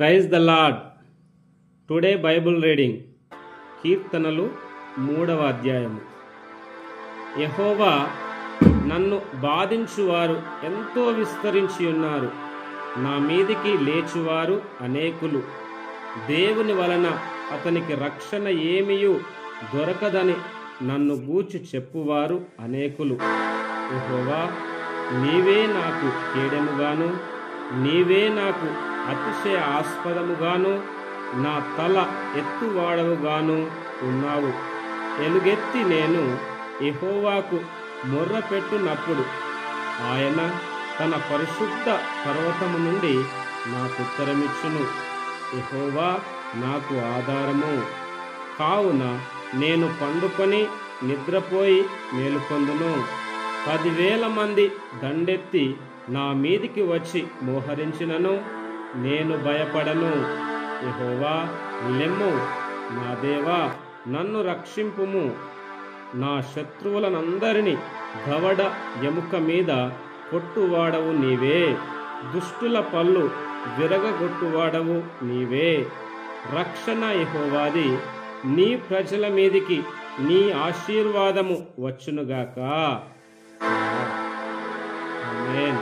Praise the Lord. Today Bible reading కీర్తనలు 3వ అధ్యాయము. యెహోవా, నన్ను బాధించువారు ఎంతో విస్తరించి ఉన్నారు, నా మీదికి లేచువారు అనేకులు. దేవుని వలన అతనికి రక్షణ ఏమియు దొరకదని నన్ను గూర్చి చెప్పువారు అనేకులు. యెహోవా, నీవే నాకు కేడెముగాను, నీవే నాకు అతిశయ ఆస్పదముగాను, నా తల ఎత్తువాడవుగాను ఉన్నావు. ఎలుగెత్తి నేను యెహోవాకు మొర్రపెట్టునప్పుడు ఆయన తన పరిశుద్ధ పర్వతము నుండి నాకు ఉత్తరమిచ్చును. యెహోవా నాకు ఆధారము కావున నేను పండుకొని నిద్రపోయి మేలుకొందును. 10,000 మంది దండెత్తి నా మీదికి వచ్చి మోహరించినను నేను భయపడను. యెహోవా, లెమ్ము, నా దేవా, నన్ను రక్షింపుము. నా శత్రువులనందరినీ దవడ ఎముక మీద కొట్టువాడవు నీవే, దుష్టుల పళ్ళు విరగగొట్టువాడవు నీవే. రక్షణ యెహోవాది, నీ ప్రజల మీదికి నీ ఆశీర్వాదము వచ్చునుగాక. ఆమేన్.